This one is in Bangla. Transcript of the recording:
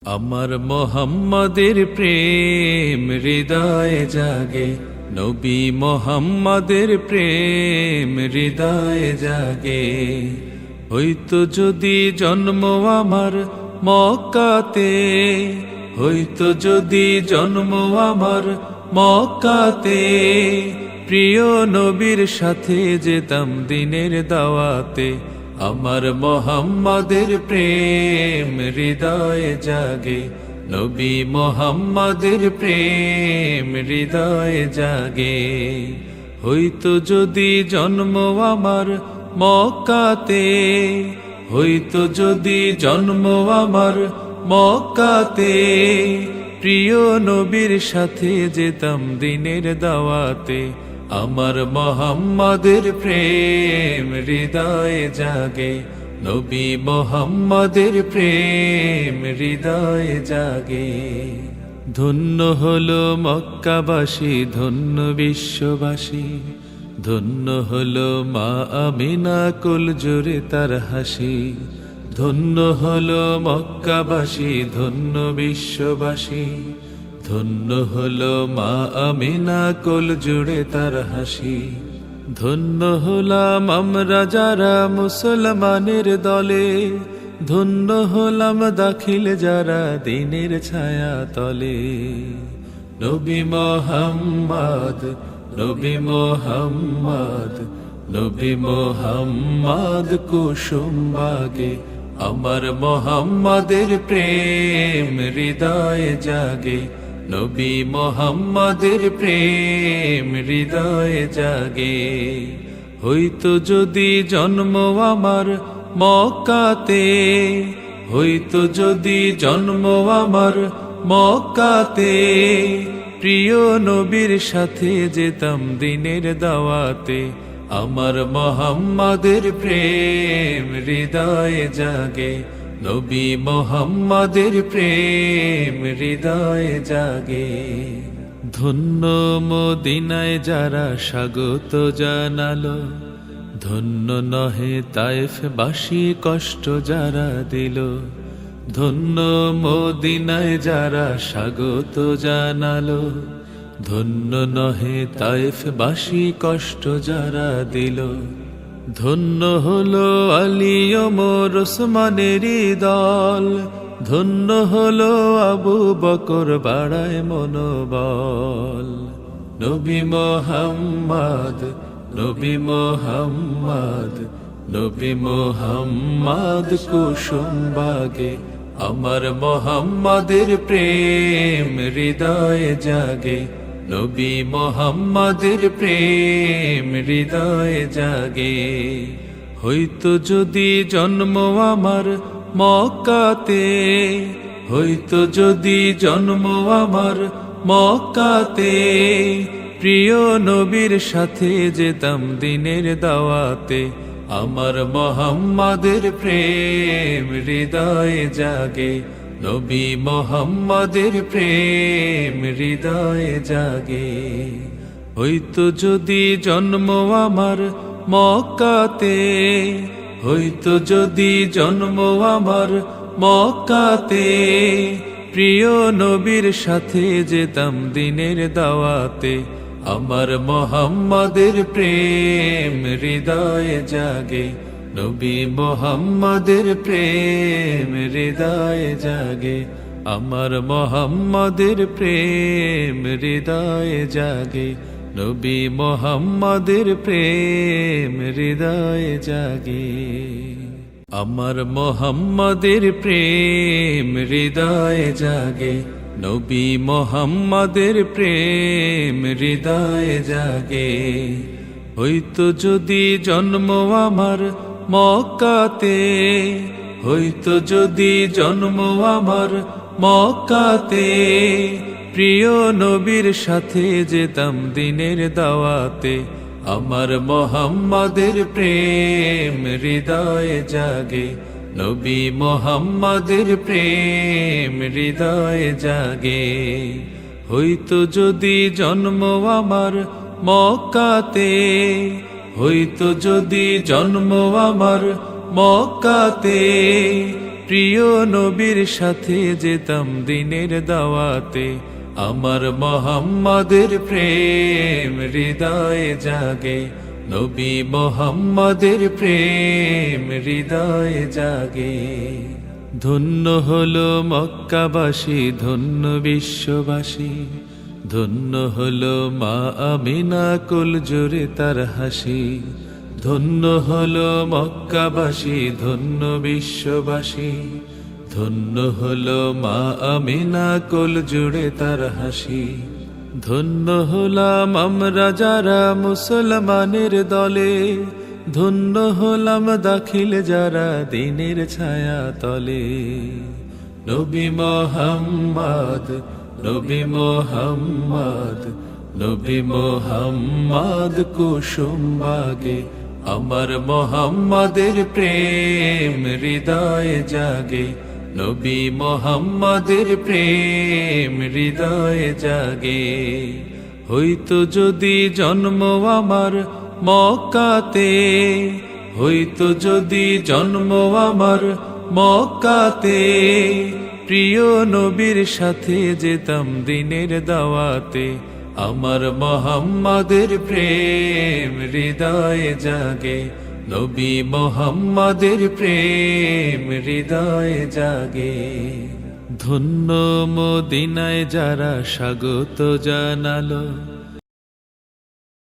আমার মোহাম্মদের প্রেম হৃদয়ে জাগে, নবী মোহাম্মদের প্রেম হৃদয়ে জাগে। হইতো যদি জন্ম আমার মক্কাতে, হইতো যদি জন্ম আমার মক্কাতে, প্রিয় নবীর সাথে যেতাম দিনের দাওয়াতে। আমার মোহাম্মদের প্রেম হৃদয়ে জাগে, নবী মোহাম্মদের প্রেম হৃদয়ে জাগে। হইতো যদি জন্ম আমার মক্কাতে, হইতো যদি জন্ম আমার মক্কাতে, প্রিয় নবীর সাথে যেতাম দিনের দাওয়াতে। আমার মোহাম্মদের প্রেম হৃদয়ে জাগে, নবী মোহাম্মদের প্রেম হৃদয়ে জাগে। ধন্য হলো মক্কাবাসী, ধন্য বিশ্ববাসী, ধন্য হলো মা আমিনা কুল জুড়ে তার হাসি। ধন্য হলো মক্কাবাসী, ধন্য বিশ্ববাসী, ধন্য হলো মা আমিনা কুল জুড়ে তার হাসি। ধন্য হলাম আমরা যারা মুসলমানের দলে, ধন্য হলাম দাখিল যারা দিনের ছায়া তলে। নবী মোহাম্মদ, নবী মোহাম্মদ, নবী মোহাম্মদ কুসুম বাগে। আমার মোহাম্মদের প্রেম হৃদয়ে জাগে, নবী মোহাম্মদের প্রেম হৃদয়ে জাগে। হইতো যদি জন্ম আমার মক্কাতে, হইতো যদি জন্ম আমার মক্কাতে, প্রিয় নবীর সাথে যেতাম দিনের দাওয়াতে। আমার মোহাম্মদের প্রেম হৃদয়ে জাগে, নবী মোহাম্মদের প্রেম হৃদয়ে জাগে। ধন্য মদিনায় যারা স্বাগত জানালো, ধন্য নহে তায়েফবাসী কষ্ট যারা দিল। ধন্য মদিনায় যারা স্বাগত জানালো, ধন্য নহে তায়েফবাসী কষ্ট যারা দিল। ধন্য হলো আলী ওমর ওসমানেরই দল, ধন্য হলো আবু বকর বাড়ায় মনোবল। নবী মোহাম্মদ, নবী মোহাম্মদ, নবী মোহাম্মদ কুসুম বাগে। আমার মোহাম্মদের প্রেম হৃদয়ে জাগে, নবী মোহাম্মদের প্রেম হৃদয়ে জাগে। হইতো যদি জন্ম আমার মক্কাতে, হইতো যদি জন্ম আমার মক্কাতে, প্রিয় নবীর সাথে যেতাম দিনের দাওয়াতে। আমার মোহাম্মদের প্রেম হৃদয়ে জাগে, নবী মোহাম্মদের প্রেম হৃদয়ে জাগে। হইতো যদি জন্ম আমার মক্কাতে, হইতো যদি জন্ম আমার মক্কাতে, প্রিয় নবীর সাথে যেতাম দিনের দাওয়াতে। আমার মোহাম্মদের প্রেম হৃদয়ে জাগে, নবী মোহাম্মদের প্রেম হৃদয়ে জাগে। আমার মোহাম্মদের প্রেম হৃদয়ে জাগে, নবী মোহাম্মদের প্রেম হৃদয়ে জাগে। আমার মোহাম্মদের প্রেম হৃদয়ে জাগে, নবী মোহাম্মদের প্রেম হৃদয়ে জাগে। হইতো যদি জন্ম আমার মক্কাতে, হইতো যদি জন্ম আমার মক্কাতে, প্রিয় নবীর সাথে যেতাম দিনের দাওয়াতে। আমার মোহাম্মদের প্রেম হৃদয়ে জাগে, নবী মোহাম্মদের প্রেম হৃদয়ে জাগে। হইতো যদি জন্ম আমার মক্কাতে, হইতো যদি জন্ম আমার মক্কাতে, প্রিয় নবীর সাথে যেতাম দিনের দাওয়াতে, আমার মোহাম্মদের প্রেম হৃদয়ে জাগে, নবী মোহাম্মদের প্রেম হৃদয়ে জাগে। ধন্য হলো মক্কাবাসী, ধন্য বিশ্ববাসী, ধন্য হলো মা আমিনা কুল জুড়ে তার হাসি। ধন্য হলো মক্কাবাসী, ধন্য বিশ্ববাসী, ধন্য হলো মা আমিনা কুল জুড়ে তার হাসি। ধন্য হলাম আমরা যারা মুসলমানের দলে, ধন্য হলাম দাখিল যারা দিনের ছায়া তলে। নবী মোহাম্মদ, নবী মোহাম্মদ, নবী মোহাম্মদ কুসুম বাগে, আমার মোহাম্মদের প্রেম হৃদয়ে জাগে, নবী মোহাম্মদের প্রেম হৃদয়ে জাগে। হইতো যদি জন্ম আমার মক্কাতে, হইতো যদি জন্ম আমার মক্কাতে, প্রিয় নবীর সাথে যেতাম দিনের দাওয়াতে, আমার মোহাম্মদের প্রেম হৃদয়ে জাগে, নবী মোহাম্মদের প্রেম হৃদয়ে জাগে। ধন্য মদিনায় যারা স্বাগত জানালো,